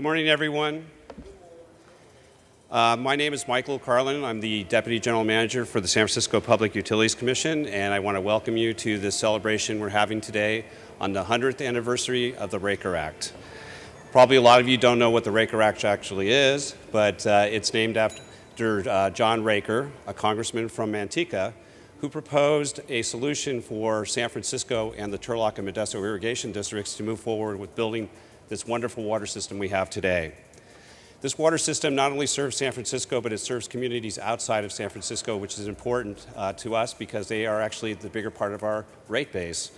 Good morning, everyone. My name is Michael Carlin. I'm the Deputy General Manager for the San Francisco Public Utilities Commission, and I want to welcome you to this celebration we're having today on the 100th anniversary of the Raker Act. Probably a lot of you don't know what the Raker Act actually is, but it's named after John Raker, a congressman from Manteca, who proposed a solution for San Francisco and the Turlock and Modesto irrigation districts to move forward with building this wonderful water system we have today. This water system not only serves San Francisco, but it serves communities outside of San Francisco, which is important to us because they are actually the bigger part of our rate base.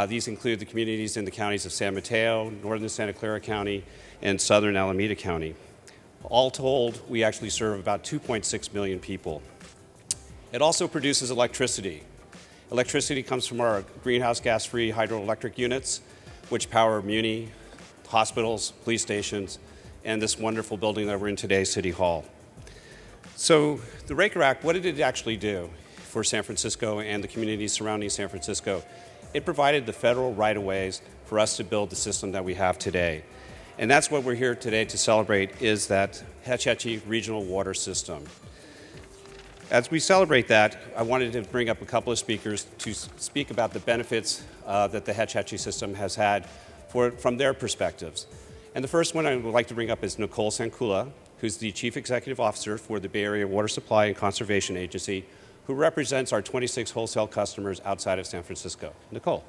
These include the communities in the counties of San Mateo, northern Santa Clara County, and southern Alameda County. All told, we actually serve about 2.6 million people. It also produces electricity. Electricity comes from our greenhouse gas-free hydroelectric units, which power Muni, hospitals, police stations, and this wonderful building that we're in today, City Hall. So the Raker Act, what did it actually do for San Francisco and the communities surrounding San Francisco? It provided the federal right-of-ways for us to build the system that we have today. And that's what we're here today to celebrate, is that Hetch Hetchy Regional Water System. As we celebrate that, I wanted to bring up a couple of speakers to speak about the benefits that the Hetch Hetchy system has had from their perspectives. And the first one I would like to bring up is Nicole Sankula, who's the Chief Executive Officer for the Bay Area Water Supply and Conservation Agency, who represents our 26 wholesale customers outside of San Francisco. Nicole.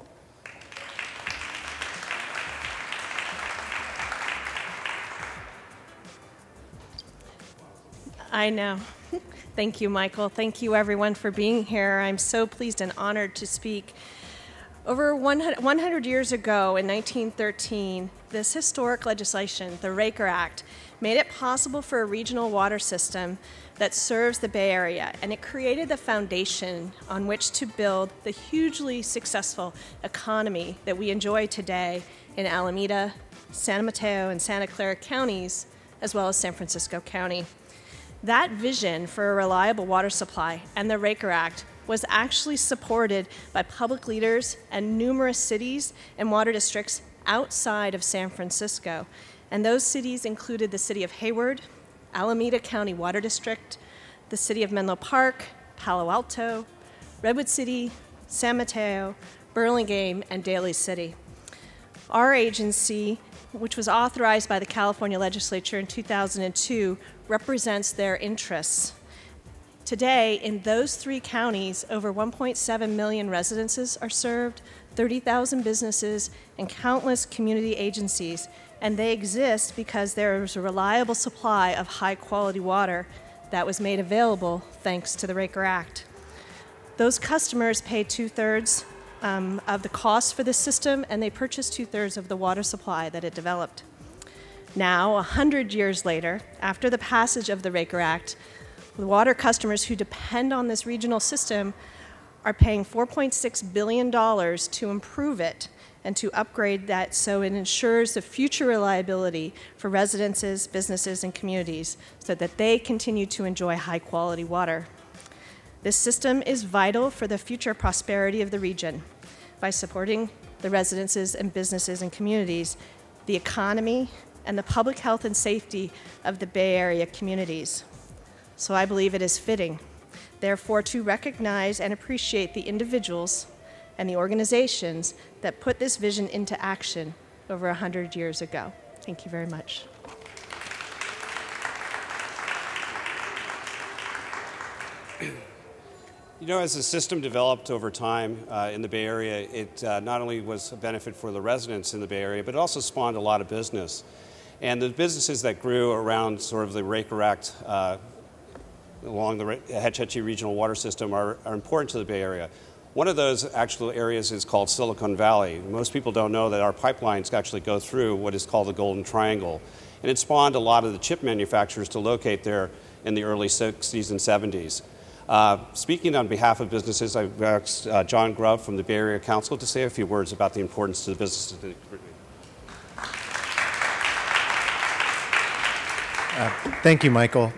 I know. Thank you, Michael. Thank you, everyone, for being here. I'm so pleased and honored to speak. Over 100 years ago, in 1913, this historic legislation, the Raker Act, made it possible for a regional water system that serves the Bay Area, and it created the foundation on which to build the hugely successful economy that we enjoy today in Alameda, San Mateo, and Santa Clara counties, as well as San Francisco County. That vision for a reliable water supply and the Raker Act was actually supported by public leaders and numerous cities and water districts outside of San Francisco. And those cities included the city of Hayward, Alameda County Water District, the city of Menlo Park, Palo Alto, Redwood City, San Mateo, Burlingame, and Daly City. Our agency, which was authorized by the California legislature in 2002, represents their interests. Today, in those three counties, over 1.7 million residences are served, 30,000 businesses, and countless community agencies. And they exist because there is a reliable supply of high-quality water that was made available thanks to the Raker Act. Those customers pay 2/3 of the cost for this system, and they purchase 2/3 of the water supply that it developed. Now, 100 years later, after the passage of the Raker Act, the water customers who depend on this regional system are paying $4.6 billion to improve it and to upgrade that so it ensures the future reliability for residences, businesses, and communities so that they continue to enjoy high-quality water. This system is vital for the future prosperity of the region by supporting the residences and businesses and communities, the economy, and the public health and safety of the Bay Area communities. So I believe it is fitting, therefore, to recognize and appreciate the individuals and the organizations that put this vision into action over 100 years ago. Thank you very much. You know, as the system developed over time in the Bay Area, it not only was a benefit for the residents in the Bay Area, but it also spawned a lot of business. And the businesses that grew around sort of the Raker Act along the Hetch Hetchy Regional Water System are important to the Bay Area. One of those actual areas is called Silicon Valley. Most people don't know that our pipelines actually go through what is called the Golden Triangle. And it spawned a lot of the chip manufacturers to locate there in the early 60s and 70s. Speaking on behalf of businesses, I've asked John Grubb from the Bay Area Council to say a few words about the importance to the businesses. Thank you, Michael.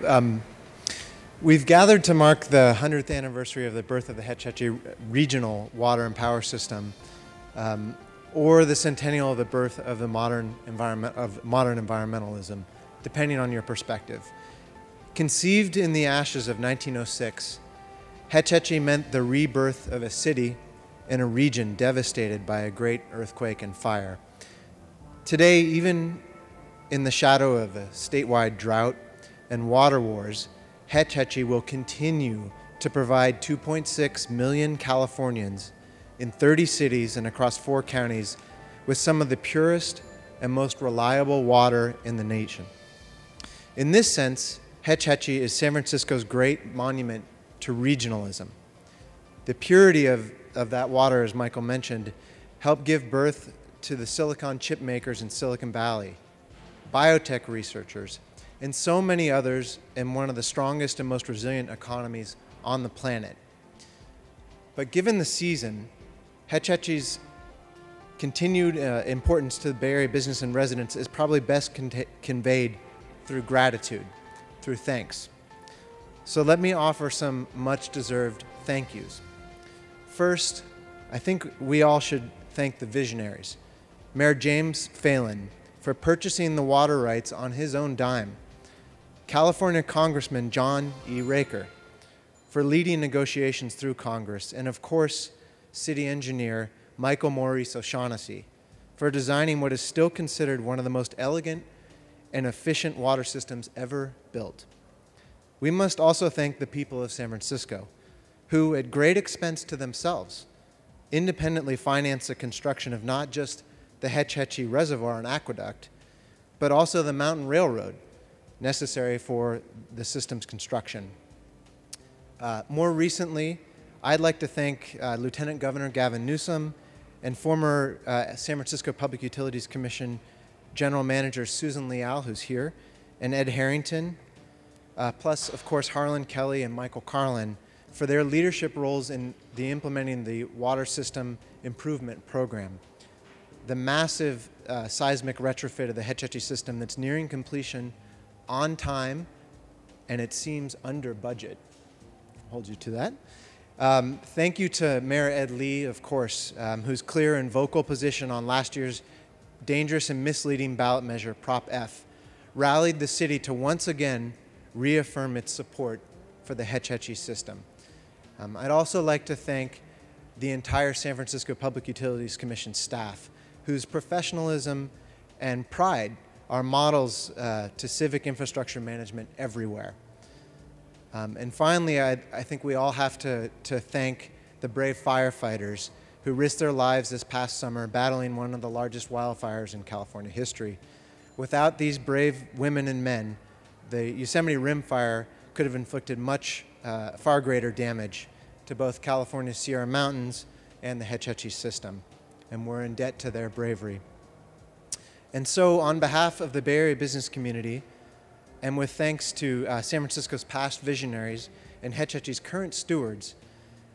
We've gathered to mark the 100th anniversary of the birth of the Hetch Hetchy Regional Water and Power System. or the centennial of the birth of the modern environmentalism, depending on your perspective. Conceived in the ashes of 1906, Hetch Hetchy meant the rebirth of a city in a region devastated by a great earthquake and fire. Today, even in the shadow of a statewide drought and water wars, Hetch Hetchy will continue to provide 2.6 million Californians in 30 cities and across 4 counties with some of the purest and most reliable water in the nation. In this sense, Hetch Hetchy is San Francisco's great monument to regionalism. The purity of that water, as Michael mentioned, helped give birth to the silicon chip makers in Silicon Valley, biotech researchers, and so many others in one of the strongest and most resilient economies on the planet. But given the season, Hetch Hetchy's continued importance to the Bay Area business and residents is probably best conveyed through gratitude, through thanks. So let me offer some much-deserved thank yous. First, I think we all should thank the visionaries. Mayor James Phelan for purchasing the water rights on his own dime. California Congressman John E. Raker for leading negotiations through Congress. And of course, City Engineer Michael Maurice O'Shaughnessy for designing what is still considered one of the most elegant and efficient water systems ever built. We must also thank the people of San Francisco, who, at great expense to themselves, independently financed the construction of not just the Hetch Hetchy Reservoir and Aqueduct, but also the Mountain Railroad necessary for the system's construction. More recently, I'd like to thank Lieutenant Governor Gavin Newsom and former San Francisco Public Utilities Commission General Manager Susan Leal, who's here, and Ed Harrington, plus, of course, Harlan Kelly and Michael Carlin for their leadership roles in implementing the Water System Improvement Program, the massive seismic retrofit of the Hetch Hetchy system that's nearing completion on time, and it seems under budget. Hold you to that. Thank you to Mayor Ed Lee, of course, whose clear and vocal position on last year's dangerous and misleading ballot measure, Prop F, rallied the city to once again reaffirm its support for the Hetch Hetchy system. I'd also like to thank the entire San Francisco Public Utilities Commission staff, whose professionalism and pride are models to civic infrastructure management everywhere. And finally, I think we all have to thank the brave firefighters who risked their lives this past summer battling one of the largest wildfires in California history. Without these brave women and men, the Yosemite Rim Fire could have inflicted far greater damage to both California's Sierra Mountains and the Hetch Hetchy system, and we're in debt to their bravery. And so, on behalf of the Bay Area business community, and with thanks to San Francisco's past visionaries and Hetch Hetchy's current stewards,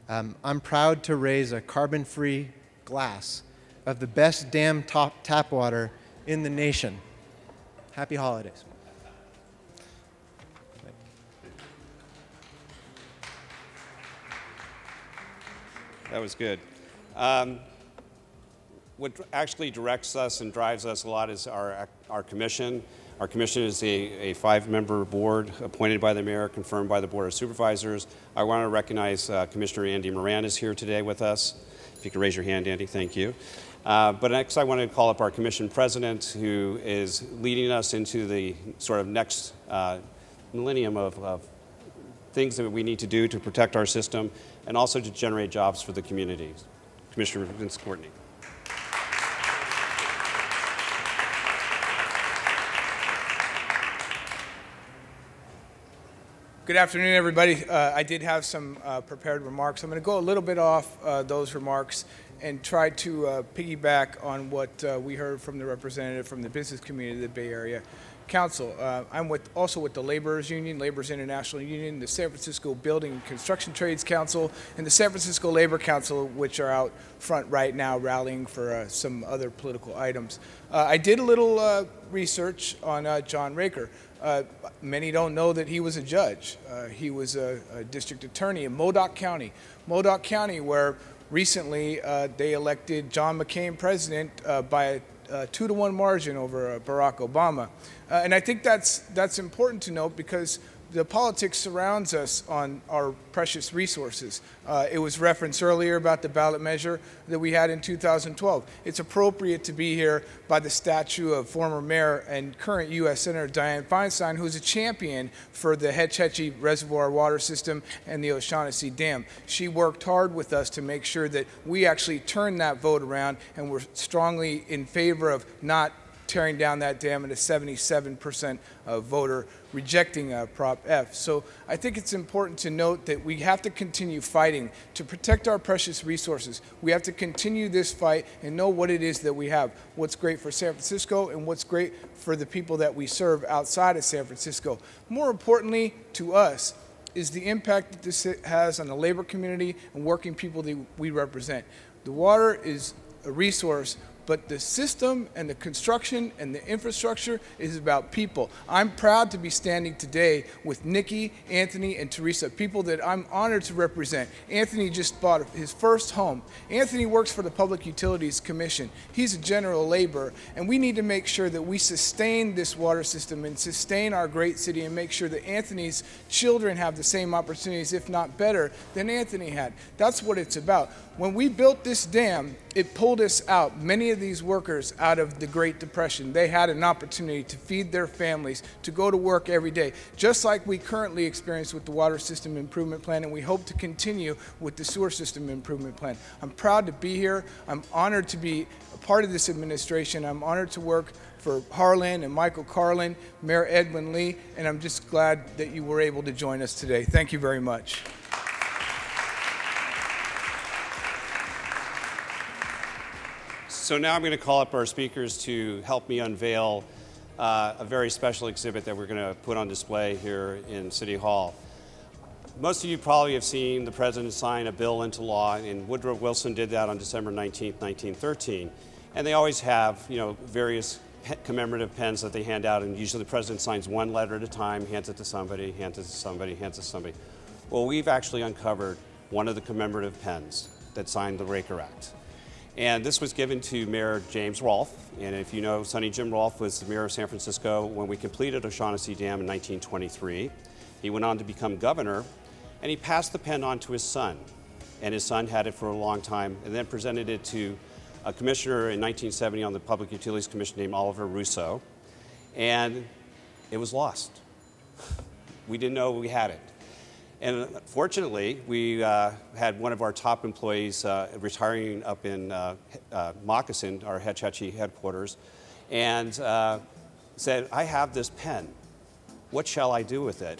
I'm proud to raise a carbon-free glass of the best damn tap water in the nation. Happy holidays. That was good. What actually directs us and drives us a lot is our commission. Our commission is a 5-member board appointed by the mayor, confirmed by the Board of Supervisors. I want to recognize Commissioner Andy Moran is here today with us. If you could raise your hand, Andy, thank you. But next I want to call up our commission president, who is leading us into the sort of next millennium of things that we need to do to protect our system and also to generate jobs for the community. Commissioner Vince Courtney. Good afternoon, everybody. I did have some prepared remarks. I'm going to go a little bit off those remarks and try to piggyback on what we heard from the representative from the business community of the Bay Area Council. I'm also with the Laborers Union, Laborers International Union, the San Francisco Building and Construction Trades Council, and the San Francisco Labor Council, which are out front right now rallying for some other political items. I did a little research on John Raker. Many don't know that he was a judge. He was a district attorney in Modoc County. Modoc County, where recently they elected John McCain president by a 2-to-1 margin over Barack Obama. And I think that's important to note because the politics surrounds us on our precious resources. It was referenced earlier about the ballot measure that we had in 2012. It's appropriate to be here by the statue of former mayor and current U.S. Senator Dianne Feinstein, who's a champion for the Hetch Hetchy Reservoir water system and the O'Shaughnessy Dam. She worked hard with us to make sure that we actually turned that vote around and were strongly in favor of not tearing down that dam, and a 77% voter rejecting Prop F. So I think it's important to note that we have to continue fighting to protect our precious resources. We have to continue this fight and know what it is that we have, what's great for San Francisco and what's great for the people that we serve outside of San Francisco. More importantly to us is the impact that this has on the labor community and working people that we represent. The water is a resource, but the system and the construction and the infrastructure is about people. I'm proud to be standing today with Nikki, Anthony, and Teresa, people that I'm honored to represent. Anthony just bought his first home. Anthony works for the Public Utilities Commission. He's a general laborer, and we need to make sure that we sustain this water system and sustain our great city and make sure that Anthony's children have the same opportunities, if not better, than Anthony had. That's what it's about. When we built this dam, it pulled us out, many of these workers, out of the Great Depression. They had an opportunity to feed their families, to go to work every day, just like we currently experience with the Water System Improvement Plan, and we hope to continue with the Sewer System Improvement Plan. I'm proud to be here. I'm honored to be a part of this administration. I'm honored to work for Harlan and Michael Carlin, Mayor Edwin Lee, and I'm just glad that you were able to join us today. Thank you very much. So now I'm going to call up our speakers to help me unveil a very special exhibit that we're going to put on display here in City Hall. Most of you probably have seen the President sign a bill into law, and Woodrow Wilson did that on December 19, 1913. And they always have, various commemorative pens that they hand out, and usually the President signs one letter at a time, hands it to somebody, hands it to somebody, hands it to somebody. Well, we've actually uncovered one of the commemorative pens that signed the Raker Act. And this was given to Mayor James Rolfe. And if you know, Sonny Jim Rolfe was the mayor of San Francisco when we completed O'Shaughnessy Dam in 1923. He went on to become governor, and he passed the pen on to his son. And his son had it for a long time, and then presented it to a commissioner in 1970 on the Public Utilities Commission named Oliver Russo. And it was lost. We didn't know we had it. And fortunately, we had one of our top employees retiring up in Moccasin, our Hetch Hetchy headquarters, and said, I have this pen. What shall I do with it?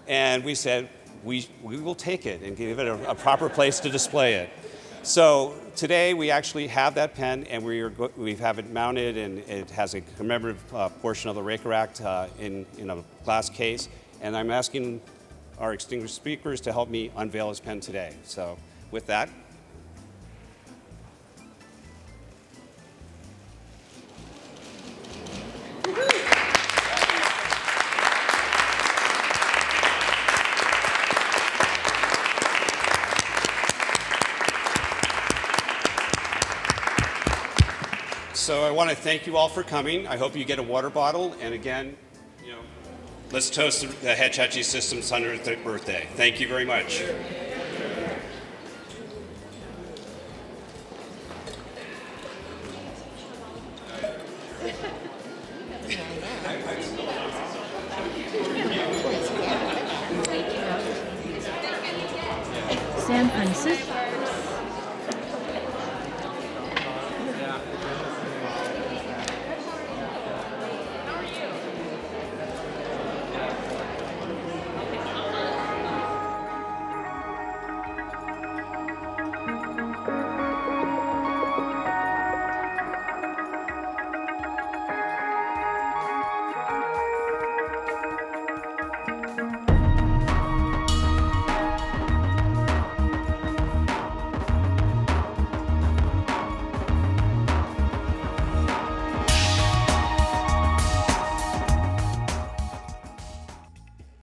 And we said, we will take it and give it a proper place to display it. So today we actually have that pen, and we have it mounted, and it has a commemorative portion of the Raker Act in a glass case. And I'm asking our distinguished speakers to help me unveil his pen today. So with that. So I want to thank you all for coming. I hope you get a water bottle. And again, let's toast the Hetch Hetchy System's 100th birthday. Thank you very much. San Francisco.